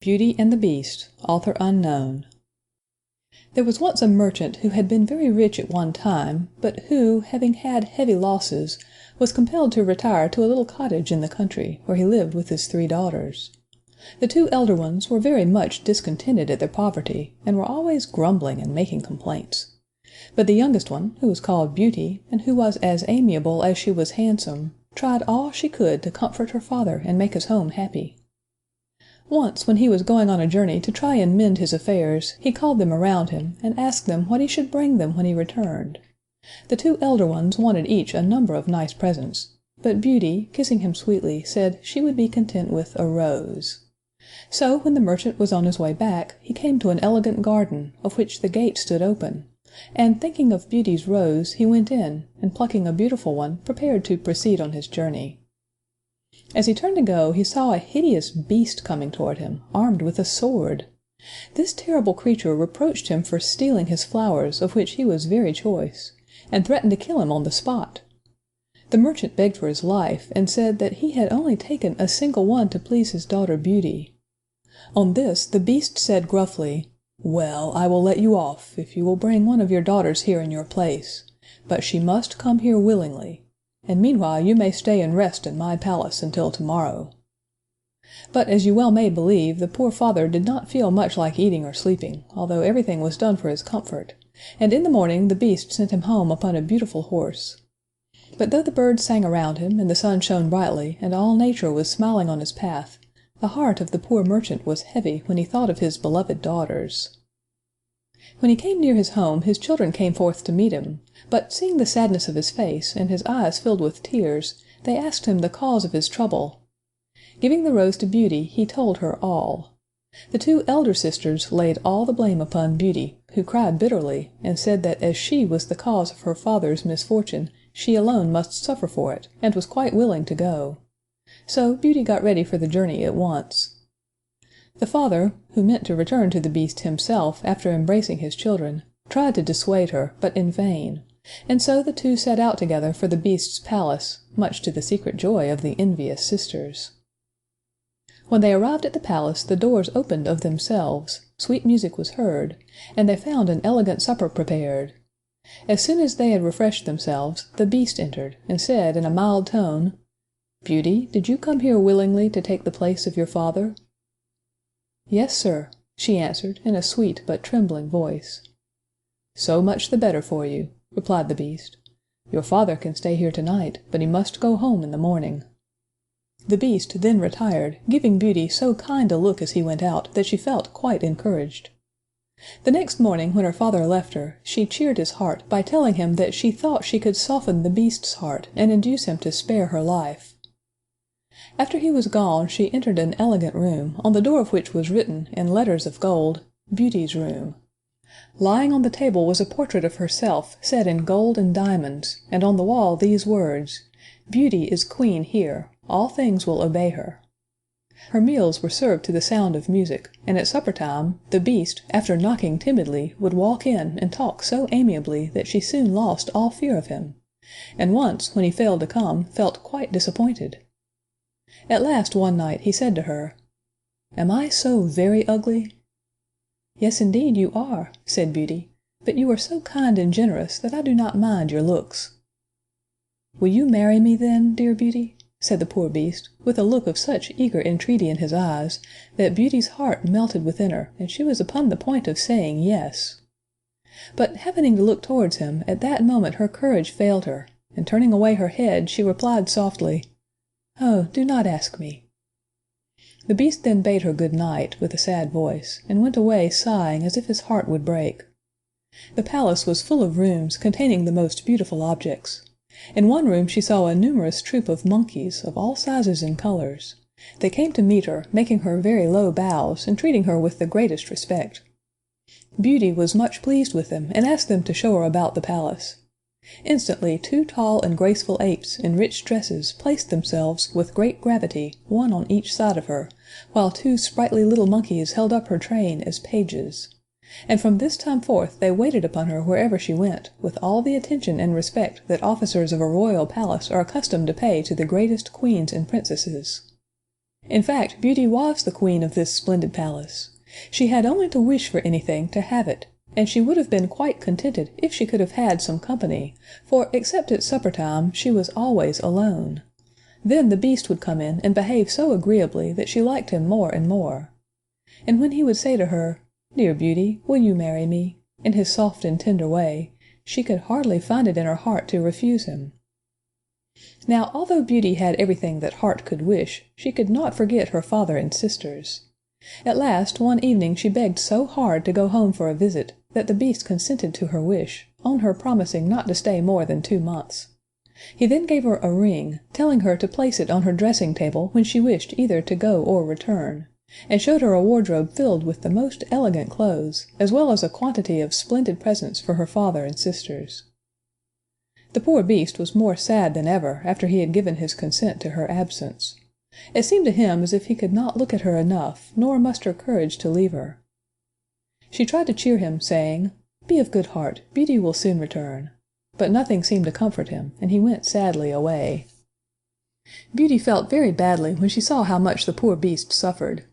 Beauty and the Beast, author unknown. There was once a merchant who had been very rich at one time, but who, having had heavy losses, was compelled to retire to a little cottage in the country, where he lived with his 3 daughters. The 2 elder ones were very much discontented at their poverty, and were always grumbling and making complaints. But the youngest one, who was called Beauty, and who was as amiable as she was handsome, tried all she could to comfort her father and make his home happy. Once, when he was going on a journey to try and mend his affairs, he called them around him, and asked them what he should bring them when he returned. The 2 elder ones wanted each a number of nice presents, but Beauty, kissing him sweetly, said she would be content with a rose. So, when the merchant was on his way back, he came to an elegant garden, of which the gate stood open, and thinking of Beauty's rose, he went in, and plucking a beautiful one, prepared to proceed on his journey. As he turned to go, he saw a hideous beast coming toward him, armed with a sword. This terrible creature reproached him for stealing his flowers, of which he was very choice, and threatened to kill him on the spot. The merchant begged for his life, and said that he had only taken a single one to please his daughter Beauty. On this the beast said gruffly, "Well, I will let you off, if you will bring one of your daughters here in your place, but she must come here willingly, and meanwhile you may stay and rest in my palace until tomorrow." But as you well may believe, the poor father did not feel much like eating or sleeping, although everything was done for his comfort, and in the morning the beast sent him home upon a beautiful horse. But though the birds sang around him, and the sun shone brightly, and all nature was smiling on his path, the heart of the poor merchant was heavy when he thought of his beloved daughters. When he came near his home, his children came forth to meet him, but seeing the sadness of his face, and his eyes filled with tears, they asked him the cause of his trouble. Giving the rose to Beauty, he told her all. The 2 elder sisters laid all the blame upon Beauty, who cried bitterly, and said that as she was the cause of her father's misfortune, she alone must suffer for it, and was quite willing to go. So Beauty got ready for the journey at once. The father, who meant to return to the Beast himself after embracing his children, tried to dissuade her, but in vain, and so the 2 set out together for the Beast's palace, much to the secret joy of the envious sisters. When they arrived at the palace, the doors opened of themselves, sweet music was heard, and they found an elegant supper prepared. As soon as they had refreshed themselves, the Beast entered, and said in a mild tone, "Beauty, did you come here willingly to take the place of your father?" "Yes, sir," she answered, in a sweet but trembling voice. "So much the better for you," replied the Beast. "Your father can stay here tonight, but he must go home in the morning." The Beast then retired, giving Beauty so kind a look as he went out that she felt quite encouraged. The next morning, when her father left her, she cheered his heart by telling him that she thought she could soften the Beast's heart and induce him to spare her life. After he was gone, she entered an elegant room, on the door of which was written, in letters of gold, "Beauty's room." Lying on the table was a portrait of herself, set in gold and diamonds, and on the wall these words, "Beauty is queen here. All things will obey her." Her meals were served to the sound of music, and at supper time, the Beast, after knocking timidly, would walk in and talk so amiably that she soon lost all fear of him, and once, when he failed to come, felt quite disappointed. At last one night he said to her, "Am I so very ugly?" "Yes, indeed you are," said Beauty, "but you are so kind and generous that I do not mind your looks." "Will you marry me, then, dear Beauty?" said the poor Beast, with a look of such eager entreaty in his eyes, that Beauty's heart melted within her, and she was upon the point of saying yes. But, happening to look towards him, at that moment her courage failed her, and turning away her head, she replied softly, "Oh, do not ask me." The Beast then bade her good night, with a sad voice, and went away sighing as if his heart would break. The palace was full of rooms containing the most beautiful objects. In one room she saw a numerous troop of monkeys, of all sizes and colors. They came to meet her, making her very low bows, and treating her with the greatest respect. Beauty was much pleased with them, and asked them to show her about the palace. Instantly 2 tall and graceful apes, in rich dresses, placed themselves, with great gravity, one on each side of her, while 2 sprightly little monkeys held up her train as pages. And from this time forth they waited upon her wherever she went, with all the attention and respect that officers of a royal palace are accustomed to pay to the greatest queens and princesses. In fact, Beauty was the queen of this splendid palace. She had only to wish for anything to have it, and she would have been quite contented if she could have had some company, for except at supper time she was always alone. Then the Beast would come in and behave so agreeably that she liked him more and more. And when he would say to her, "Dear Beauty, will you marry me?" in his soft and tender way, she could hardly find it in her heart to refuse him. Now, although Beauty had everything that heart could wish, she could not forget her father and sisters. At last, one evening she begged so hard to go home for a visit, that the Beast consented to her wish, on her promising not to stay more than 2 months. He then gave her a ring, telling her to place it on her dressing table when she wished either to go or return, and showed her a wardrobe filled with the most elegant clothes, as well as a quantity of splendid presents for her father and sisters. The poor Beast was more sad than ever after he had given his consent to her absence. It seemed to him as if he could not look at her enough, nor muster courage to leave her. She tried to cheer him, saying, "Be of good heart, Beauty will soon return." But nothing seemed to comfort him, and he went sadly away. Beauty felt very badly when she saw how much the poor Beast suffered.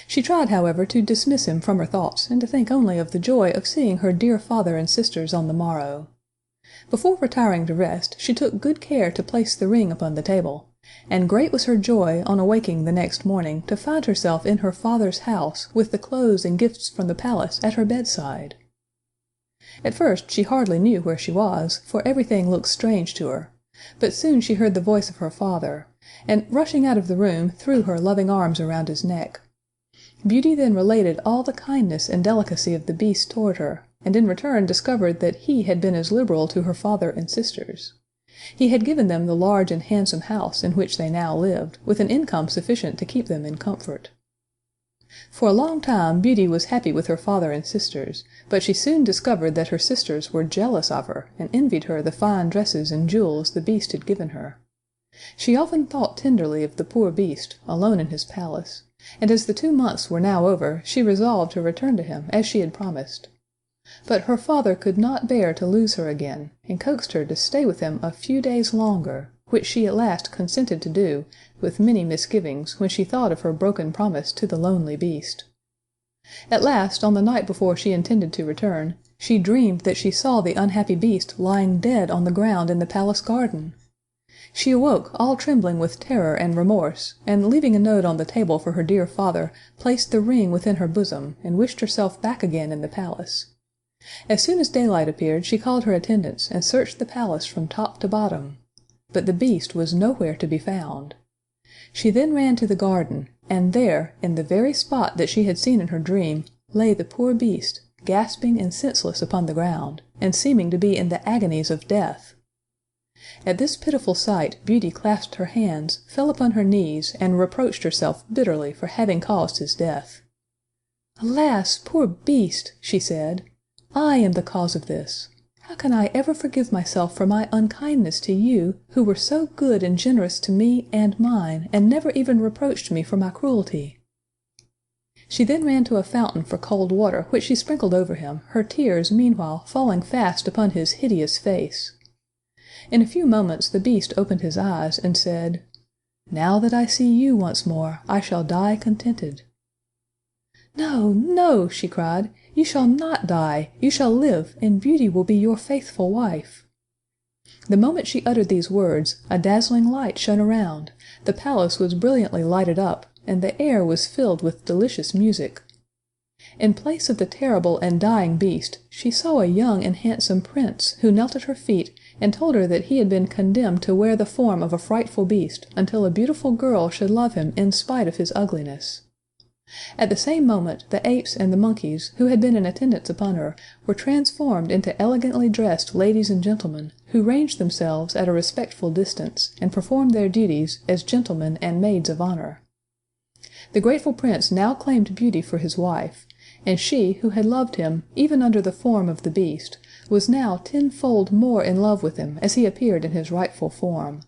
She tried, however, to dismiss him from her thoughts, and to think only of the joy of seeing her dear father and sisters on the morrow. Before retiring to rest, she took good care to place the ring upon the table, and great was her joy on awaking the next morning to find herself in her father's house with the clothes and gifts from the palace at her bedside. At first she hardly knew where she was, for everything looked strange to her, but soon she heard the voice of her father, and rushing out of the room threw her loving arms around his neck. Beauty then related all the kindness and delicacy of the Beast toward her, and in return discovered that he had been as liberal to her father and sisters. He had given them the large and handsome house in which they now lived, with an income sufficient to keep them in comfort. For a long time Beauty was happy with her father and sisters, but she soon discovered that her sisters were jealous of her, and envied her the fine dresses and jewels the Beast had given her. She often thought tenderly of the poor Beast, alone in his palace, and as the 2 months were now over, she resolved to return to him as she had promised. But her father could not bear to lose her again, and coaxed her to stay with him a few days longer, which she at last consented to do, with many misgivings when she thought of her broken promise to the lonely Beast. At last, on the night before she intended to return, she dreamed that she saw the unhappy Beast lying dead on the ground in the palace garden. She awoke all trembling with terror and remorse, and leaving a note on the table for her dear father, placed the ring within her bosom, and wished herself back again in the palace. As soon as daylight appeared, she called her attendants and searched the palace from top to bottom, but the Beast was nowhere to be found. She then ran to the garden, and there, in the very spot that she had seen in her dream, lay the poor Beast, gasping and senseless upon the ground, and seeming to be in the agonies of death. At this pitiful sight Beauty clasped her hands, fell upon her knees, and reproached herself bitterly for having caused his death. "Alas, poor Beast!" she said. "I am the cause of this. How can I ever forgive myself for my unkindness to you, who were so good and generous to me and mine, and never even reproached me for my cruelty?" She then ran to a fountain for cold water, which she sprinkled over him, her tears meanwhile falling fast upon his hideous face. In a few moments the Beast opened his eyes, and said, "Now that I see you once more, I shall die contented." "No, no!" she cried. "You shall not die. You shall live, and Beauty will be your faithful wife." The moment she uttered these words, a dazzling light shone around, the palace was brilliantly lighted up, and the air was filled with delicious music. In place of the terrible and dying Beast, she saw a young and handsome Prince, who knelt at her feet, and told her that he had been condemned to wear the form of a frightful Beast, until a beautiful girl should love him in spite of his ugliness. At the same moment, the apes and the monkeys, who had been in attendance upon her, were transformed into elegantly dressed ladies and gentlemen, who ranged themselves at a respectful distance, and performed their duties as gentlemen and maids of honor. The grateful Prince now claimed Beauty for his wife, and she, who had loved him, even under the form of the Beast, was now tenfold more in love with him as he appeared in his rightful form.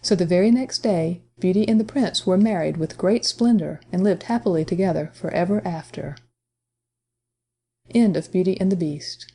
So the very next day, Beauty and the Prince were married with great splendor, and lived happily together for ever after. End of Beauty and the Beast.